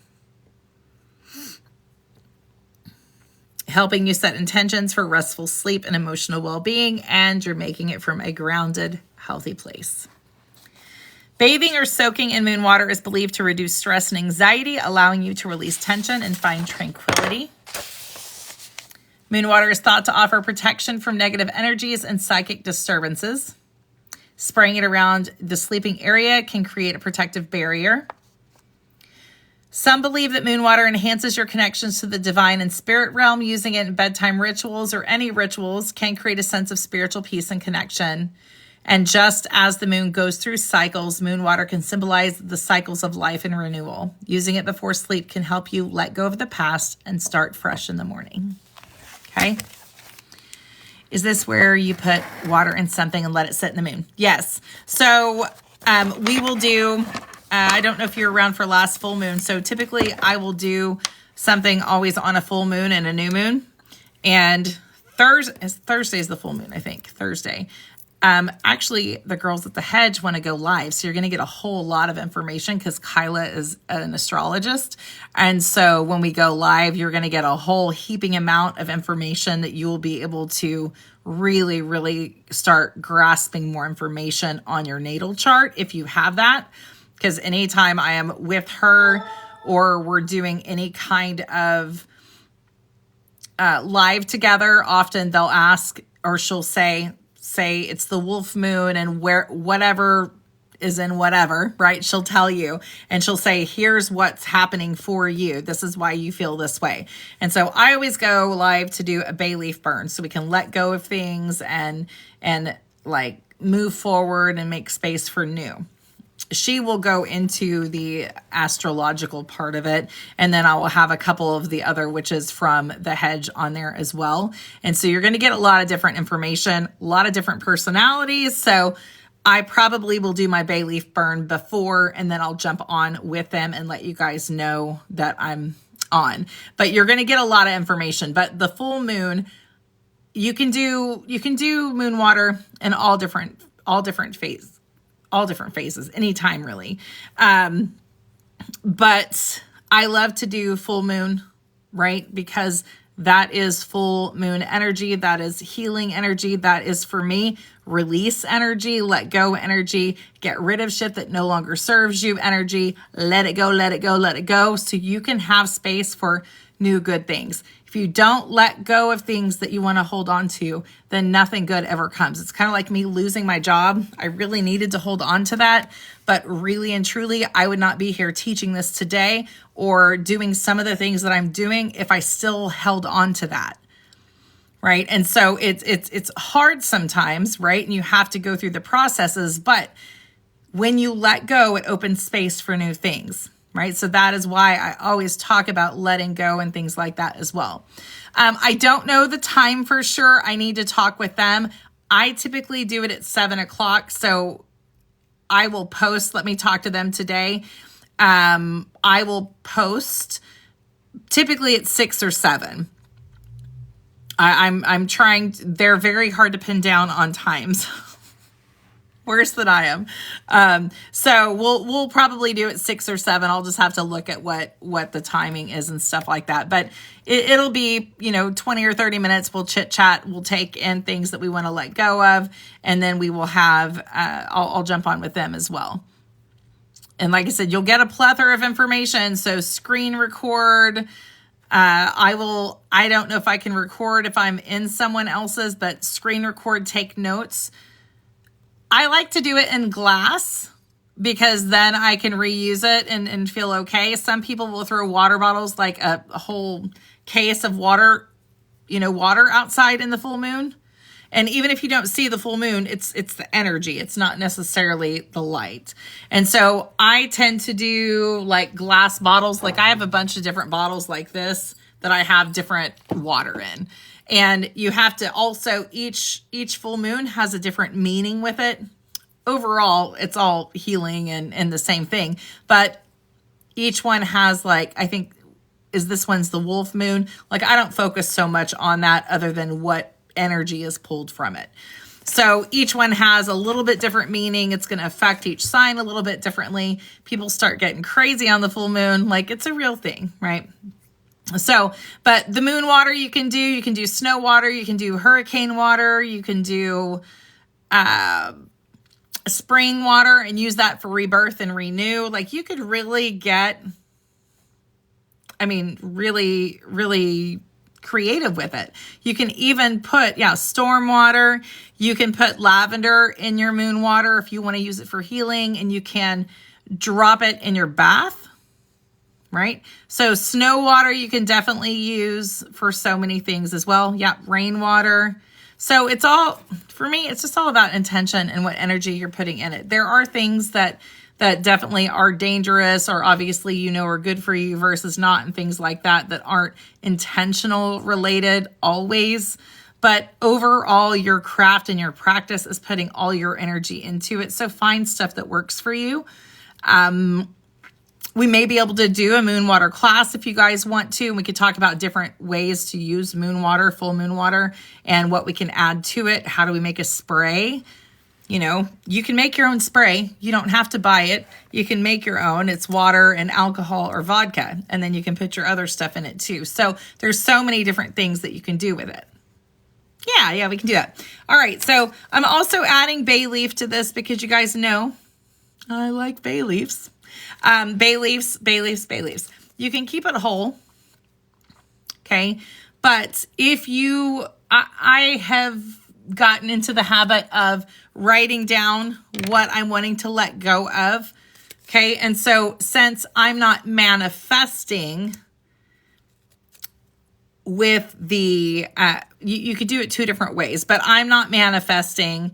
Speaker 1: helping you set intentions for restful sleep and emotional well-being, and you're making it from a grounded, healthy place. Bathing or soaking in moon water is believed to reduce stress and anxiety, allowing you to release tension and find tranquility. Moon water is thought to offer protection from negative energies and psychic disturbances. Spraying it around the sleeping area can create a protective barrier. Some believe that moon water enhances your connections to the divine and spirit realm. Using it in bedtime rituals or any rituals can create a sense of spiritual peace and connection. And just as the moon goes through cycles, moon water can symbolize the cycles of life and renewal. Using it before sleep can help you let go of the past and start fresh in the morning. Okay? Is this where you put water in something and let it sit in the moon? Yes. So we will do... I don't know if you're around for last full moon. So typically I will do something always on a full moon and a new moon. And Thursday is the full moon, I think. Thursday. Actually, the girls at the Hedge want to go live. So you're going to get a whole lot of information because Kyla is an astrologist. And so when we go live, you're going to get a whole heaping amount of information that you will be able to really, really start grasping more information on your natal chart if you have that. Because anytime I am with her or we're doing any kind of live together, often they'll ask, or she'll say it's the wolf moon and where whatever is in whatever, right? She'll tell you and she'll say, here's what's happening for you. This is why you feel this way. And so I always go live to do a bay leaf burn so we can let go of things and like move forward and make space for new. She will go into the astrological part of it, and then I will have a couple of the other witches from the Hedge on there as well. And so you're going to get a lot of different information, a lot of different personalities. So I probably will do my bay leaf burn before, and then I'll jump on with them and let you guys know that I'm on. But you're going to get a lot of information. But the full moon, you can do moon water in all different phases, anytime really. But I love to do full moon, right? Because that is full moon energy. That is healing energy. That is for me release energy, let go energy, get rid of shit that no longer serves you energy, let it go, let it go, let it go, so you can have space for new good things. If you don't let go of things that you want to hold on to, then nothing good ever comes. It's kind of like me losing my job. I really needed to hold on to that, but really and truly, I would not be here teaching this today or doing some of the things that I'm doing if I still held on to that. Right. And so it's hard sometimes, right? And you have to go through the processes, but when you let go, it opens space for new things. Right. So that is why I always talk about letting go and things like that as well. I don't know the time for sure. I need to talk with them. I typically do it at 7:00. So I will post, let me talk to them today. I will post typically at 6 or 7. I'm trying, they're very hard to pin down on times. Worse than I am. So we'll probably do it 6 or 7. I'll just have to look at what the timing is and stuff like that. But it'll be, 20 or 30 minutes. We'll chit chat. We'll take in things that we want to let go of. And then we will have, I'll jump on with them as well. And like I said, you'll get a plethora of information. So screen record. I don't know if I can record if I'm in someone else's, but screen record, take notes. I like to do it in glass because then I can reuse it and feel okay. Some people will throw water bottles, like a whole case of water, water outside in the full moon. And even if you don't see the full moon, it's the energy. It's not necessarily the light. And so I tend to do like glass bottles. Like I have a bunch of different bottles like this that I have different water in. And you have to also, each full moon has a different meaning with it. Overall, it's all healing and the same thing. But each one has I think, this one's the wolf moon. I don't focus so much on that other than what energy is pulled from it. So each one has a little bit different meaning. It's going to affect each sign a little bit differently. People start getting crazy on the full moon. It's a real thing, right? So, but the moon water you can do snow water, you can do hurricane water, you can do spring water and use that for rebirth and renew. You could really get, really, really creative with it. You can even put, storm water. You can put lavender in your moon water if you want to use it for healing, and you can drop it in your bath. Right? So snow water, you can definitely use for so many things as well. Yeah, rainwater. So it's all, for me, it's just all about intention and what energy you're putting in it. There are things that definitely are dangerous or obviously, are good for you versus not, and things like that aren't intentional related always. But overall, your craft and your practice is putting all your energy into it. So find stuff that works for you. We may be able to do a moon water class if you guys want to. And we could talk about different ways to use moon water, full moon water, and what we can add to it. How do we make a spray? You can make your own spray. You don't have to buy it. You can make your own. It's water and alcohol or vodka. And then you can put your other stuff in it too. So there's so many different things that you can do with it. Yeah, we can do that. All right. So I'm also adding bay leaf to this because you guys know I like bay leaves. Bay leaves. You can keep it whole. Okay. But I have gotten into the habit of writing down what I'm wanting to let go of. Okay. And so since I'm not manifesting with the, you could do it 2 different ways, but I'm not manifesting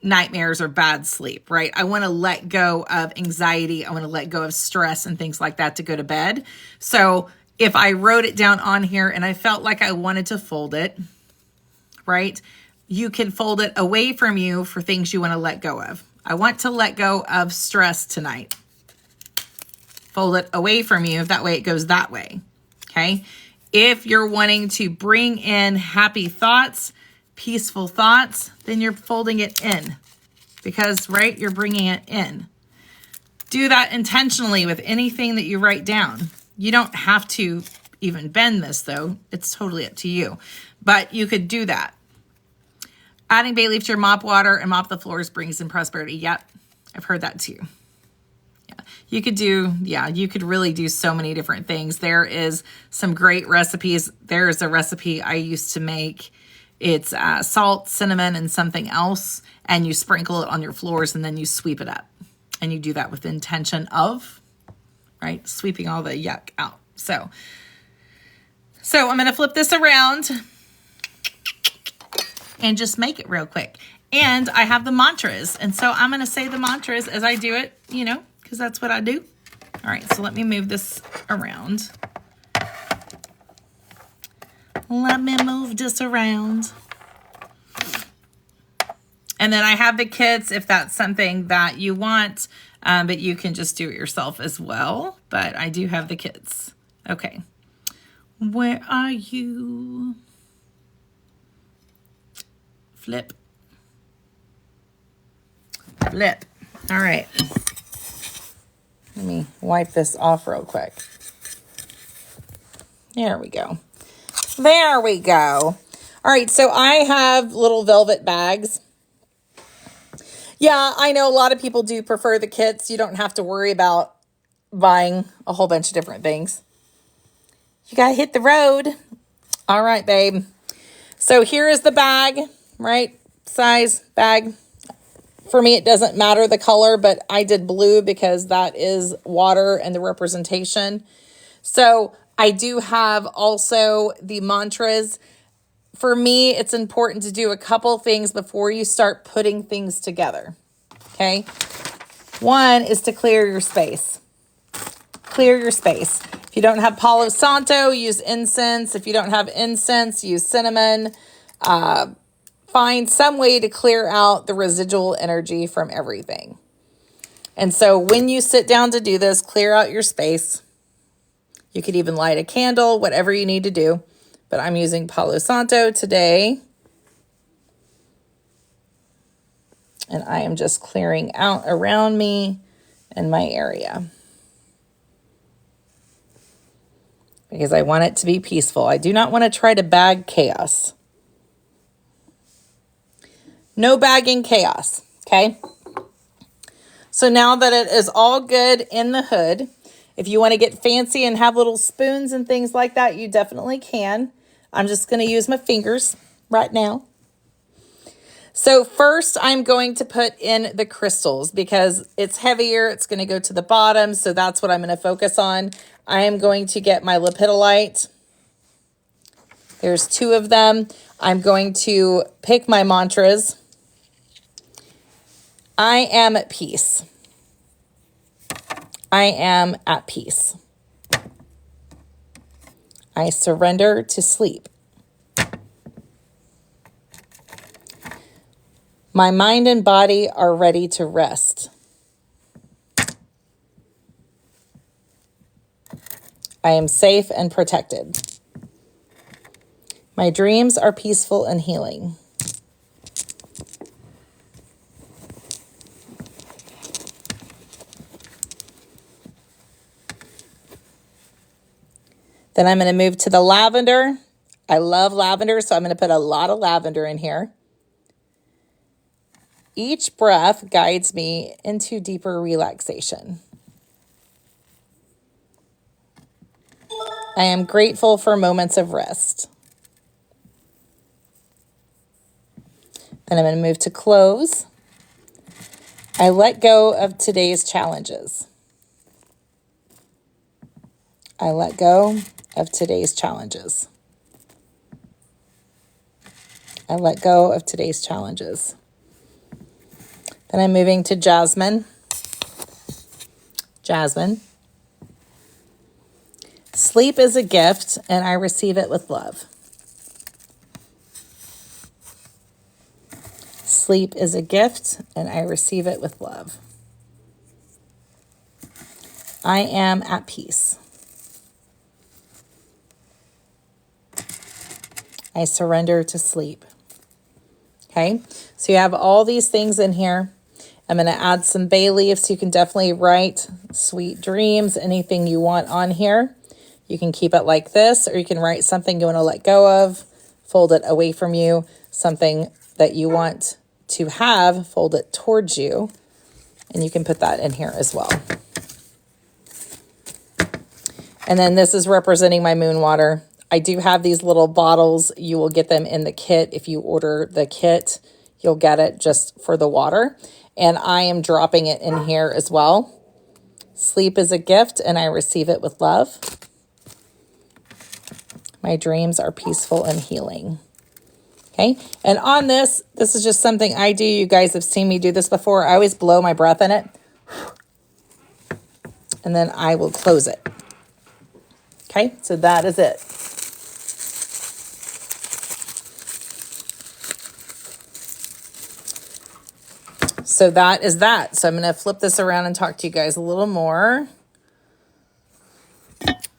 Speaker 1: nightmares or bad sleep, right? I want to let go of anxiety. I want to let go of stress and things like that to go to bed. So if I wrote it down on here and I felt like I wanted to fold it, right? You can fold it away from you for things you want to let go of. I want to let go of stress tonight. Fold it away from you. That way it goes that way. Okay. If you're wanting to bring in happy thoughts, peaceful thoughts, then you're folding it in because, right, you're bringing it in. Do that intentionally with anything that you write down. You don't have to even bend this though. It's totally up to you, but you could do that. Adding bay leaf to your mop water and mop the floors brings in prosperity. Yep, I've heard that too. You could do, you could really do so many different things. There is some great recipes. There is a recipe I used to make. It's salt, cinnamon, and something else. And you sprinkle it on your floors and then you sweep it up. And you do that with the intention of, right, sweeping all the yuck out. So I'm going to flip this around and just make it real quick. And I have the mantras. And so I'm going to say the mantras as I do it, because that's what I do. All right, so let me move this around. Let me move this around. And then I have the kits if that's something that you want, but you can just do it yourself as well. But I do have the kits. Okay. Where are you? Flip. Flip. All right. Let me wipe this off real quick. There we go. There we go. All right, so I have little velvet bags. Yeah, I know a lot of people do prefer the kits. You don't have to worry about buying a whole bunch of different things. You got to hit the road. All right, babe. So here is the bag, right? Size bag. For me, it doesn't matter the color, but I did blue because that is water and the representation. So I do have also the mantras. For me, it's important to do a couple things before you start putting things together. Okay. One is to clear your space. Clear your space. If you don't have Palo Santo, use incense. If you don't have incense, use cinnamon. Find some way to clear out the residual energy from everything. And so when you sit down to do this, clear out your space. You could even light a candle, whatever you need to do. But I'm using Palo Santo today. And I am just clearing out around me and my area. Because I want it to be peaceful. I do not want to try to bag chaos. No bagging chaos, okay? So now that it is all good in the hood, if you want to get fancy and have little spoons and things like that, you definitely can. I'm just going to use my fingers right now. So first, I'm going to put in the crystals because it's heavier. It's going to go to the bottom, so that's what I'm going to focus on. I am going to get my lepidolite. There's 2 of them. I'm going to pick my mantras. I am at peace. I am at peace. I surrender to sleep. My mind and body are ready to rest. I am safe and protected. My dreams are peaceful and healing. Then I'm going to move to the lavender. I love lavender, so I'm going to put a lot of lavender in here. Each breath guides me into deeper relaxation. I am grateful for moments of rest. Then I'm going to move to close. I let go of today's challenges. I let go of today's challenges. I let go of today's challenges. Then I'm moving to jasmine. Jasmine. Sleep is a gift, and I receive it with love. Sleep is a gift, and I receive it with love. I am at peace. I surrender to sleep. Okay, so you have all these things in here. I'm going to add some bay leaves. You can definitely write sweet dreams, anything you want on here. You can keep it like this, or you can write something you want to let go of, fold it away from you, something that you want to have, fold it towards you, and you can put that in here as well. And then this is representing my moon water. I do have these little bottles. You will get them in the kit. If you order the kit, you'll get it just for the water. And I am dropping it in here as well. Sleep is a gift, and I receive it with love. My dreams are peaceful and healing. Okay, and on this is just something I do. You guys have seen me do this before. I always blow my breath in it. And then I will close it. Okay, so that is it. So that is that. So I'm going to flip this around and talk to you guys a little more.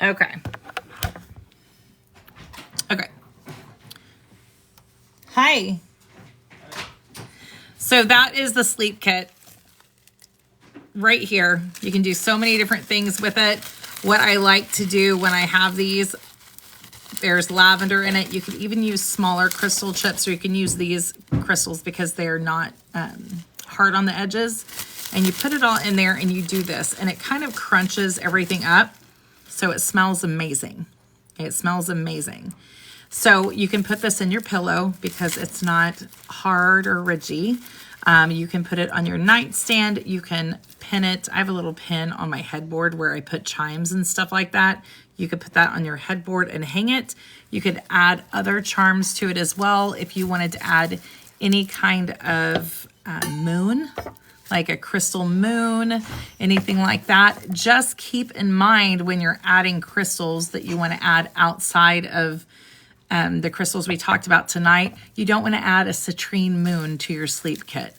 Speaker 1: Okay. Okay. Hi. So that is the sleep kit right here. You can do so many different things with it. What I like to do when I have these, there's lavender in it. You could even use smaller crystal chips, or you can use these crystals because they're not hard on the edges. And you put it all in there and you do this, and it kind of crunches everything up. So it smells amazing. It smells amazing. So you can put this in your pillow because it's not hard or ridgy. You can put it on your nightstand. You can pin it. I have a little pin on my headboard where I put chimes and stuff like that. You could put that on your headboard and hang it. You could add other charms to it as well if you wanted to add any kind of moon, like a crystal moon, anything like that. Just keep in mind when you're adding crystals that you want to add outside of the crystals we talked about tonight, you don't want to add a citrine moon to your sleep kit.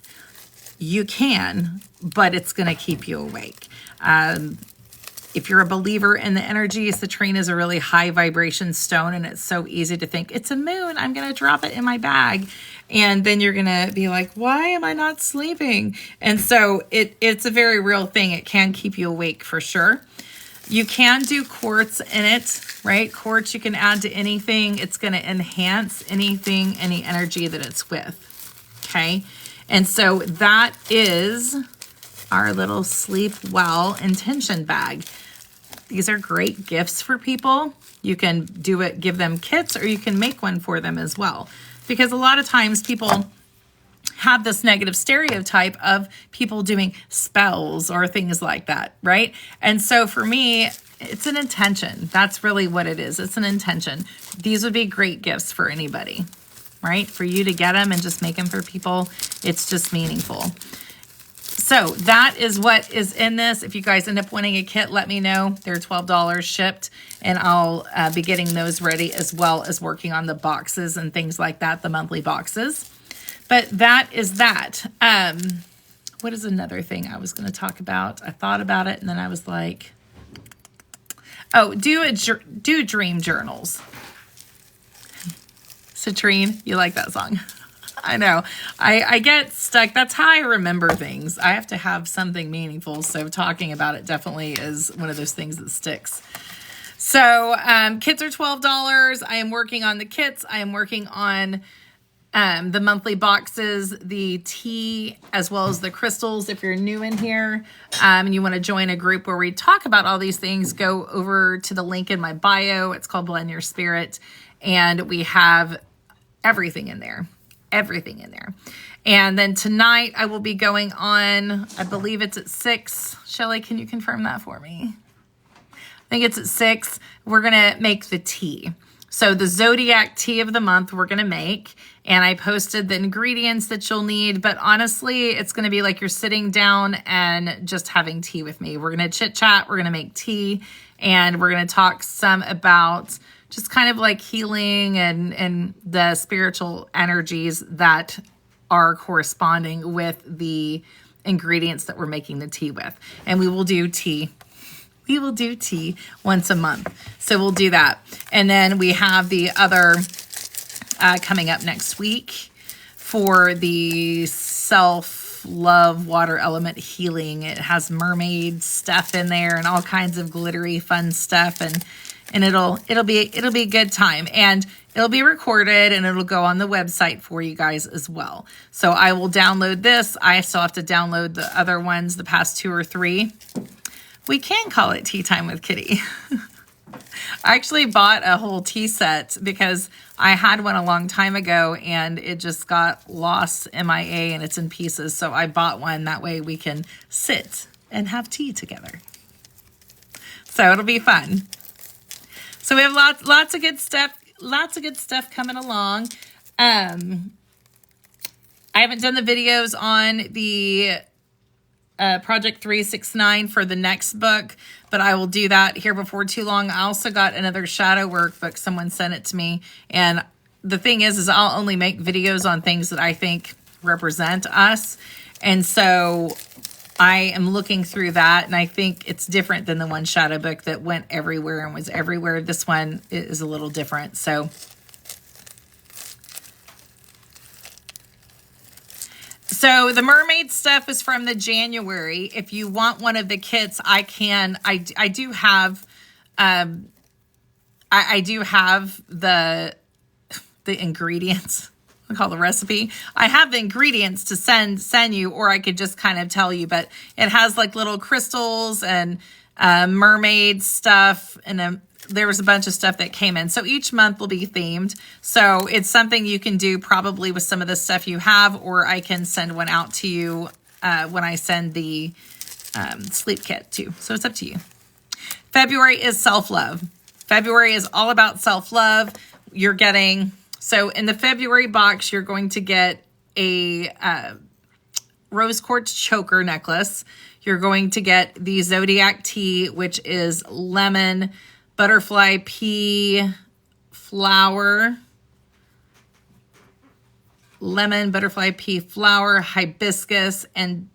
Speaker 1: You can, but it's going to keep you awake. If you're a believer in the energy, citrine is a really high vibration stone, and it's so easy to think, it's a moon, I'm going to drop it in my bag. And then you're going to be like, why am I not sleeping? And so it's a very real thing. It can keep you awake for sure. You can do quartz in it, right? Quartz you can add to anything. It's going to enhance anything, any energy that it's with, okay? And so that is our little sleep well intention bag. These are great gifts for people. You can do it, give them kits, or you can make one for them as well. Because a lot of times people have this negative stereotype of people doing spells or things like that, right? And so for me, it's an intention. That's really what it is. It's an intention. These would be great gifts for anybody, right? For you to get them and just make them for people. It's just meaningful. So that is what is in this. If you guys end up winning a kit, let me know. They're $12 shipped, and I'll be getting those ready, as well as working on the boxes and things like that, the monthly boxes. But that is that. What is another thing I was going to talk about? I thought about it, and then I was like, oh, do dream journals. Citrine, you like that song? I know. I get stuck. That's how I remember things. I have to have something meaningful, so talking about it definitely is one of those things that sticks. So kits are $12. I am working on the kits. I am working on the monthly boxes, the tea, as well as the crystals. If you're new in here and you want to join a group where we talk about all these things, go over to the link in my bio. It's called Blend Your Spirit. And we have everything in there. Everything in there. And then tonight I will be going on, I believe it's at 6. Shelly, can you confirm that for me? I think it's at 6. We're going to make the tea. So the Zodiac tea of the month we're going to make, and I posted the ingredients that you'll need, but honestly, it's going to be like you're sitting down and just having tea with me. We're going to chit chat, we're going to make tea, and we're going to talk some about just kind of like healing and the spiritual energies that are corresponding with the ingredients that we're making the tea with. And we will do tea. We will do tea once a month. So we'll do that. And then we have the other coming up next week for the self-love water element healing. It has mermaid stuff in there and all kinds of glittery fun stuff, and it'll be a good time. And It'll be recorded and it'll go on the website for you guys as well. So I will download this. I still have to download the other ones, the past 2 or 3. We can call it Tea Time with Kitty. I actually bought a whole tea set because I had one a long time ago and it just got lost MIA and it's in pieces. So I bought one. That way we can sit and have tea together. So it'll be fun. So we have lots of good stuff. Lots of good stuff coming along. I haven't done the videos on the Project 369 for the next book, but I will do that here before too long. I also got another shadow workbook. Someone sent it to me. And the thing is I'll only make videos on things that I think represent us. And so I am looking through that, and I think it's different than the one shadow book that went everywhere and was everywhere. This one is a little different. So the mermaid stuff is from the January. If you want one of the kits, I do have I do have the ingredients. I call the recipe. I have the ingredients to send you, or I could just kind of tell you, but it has like little crystals and mermaid stuff, and there was a bunch of stuff that came in. So each month will be themed. So it's something you can do probably with some of the stuff you have, or I can send one out to you when I send the sleep kit too. So it's up to you. February is self-love. February is all about self-love. You're getting... So in the February box, you're going to get a rose quartz choker necklace. You're going to get the Zodiac tea, which is lemon, butterfly pea flower, hibiscus, and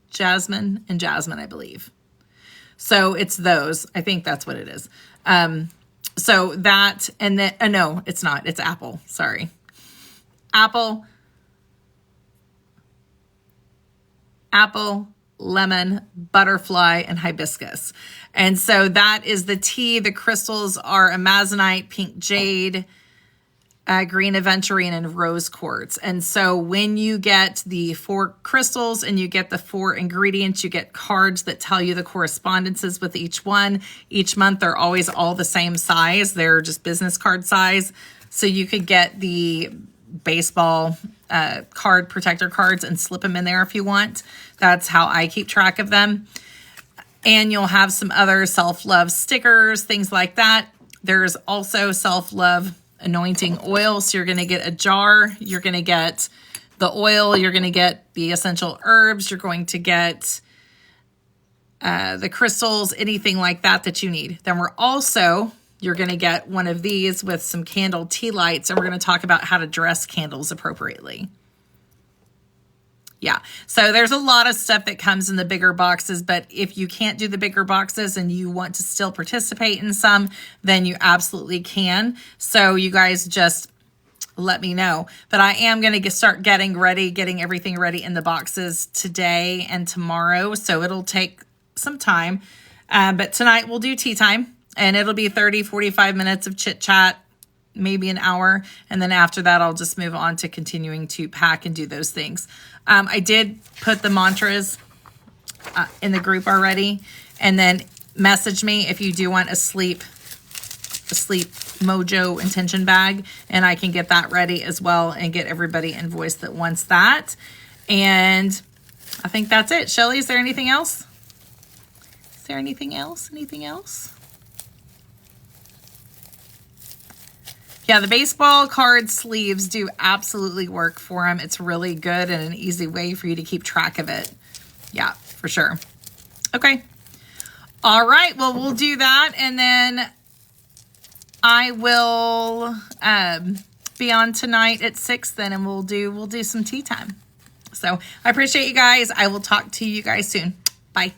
Speaker 1: jasmine, I believe. So it's those. I think that's what it is. So that, and then, no, it's not. It's apple. Sorry. Apple, lemon, butterfly, and hibiscus. And so that is the tea. The crystals are amazonite, pink jade, green aventurine, and rose quartz. And so when you get the 4 crystals and you get the 4 ingredients, you get cards that tell you the correspondences with each one. Each month they're always all the same size. They're just business card size. So you could get the baseball card protector cards and slip them in there if you want. That's how I keep track of them. And you'll have some other self-love stickers, things like that. There's also self-love anointing oil. So you're going to get a jar. You're going to get the oil. You're going to get the essential herbs. You're going to get the crystals, anything like that you need. Then you're going to get one of these with some candle tea lights, and we're going to talk about how to dress candles appropriately. Yeah, so there's a lot of stuff that comes in the bigger boxes, but if you can't do the bigger boxes and you want to still participate in some, then you absolutely can. So you guys just let me know. But I am going to start getting everything ready in the boxes today and tomorrow, so it'll take some time. But tonight we'll do tea time, and it'll be 30-45 minutes of chit-chat, maybe an hour, and then after that I'll just move on to continuing to pack and do those things. I did put the mantras in the group already, and then message me if you do want a sleep mojo intention bag, and I can get that ready as well and get everybody invoiced that wants that. And I think that's it. Shelly, is there anything else? Anything else? Yeah, the baseball card sleeves do absolutely work for them. It's really good and an easy way for you to keep track of it. Yeah, for sure. Okay. All right. Well, we'll do that. And then I will be on tonight at 6 then, and we'll do some tea time. So I appreciate you guys. I will talk to you guys soon. Bye.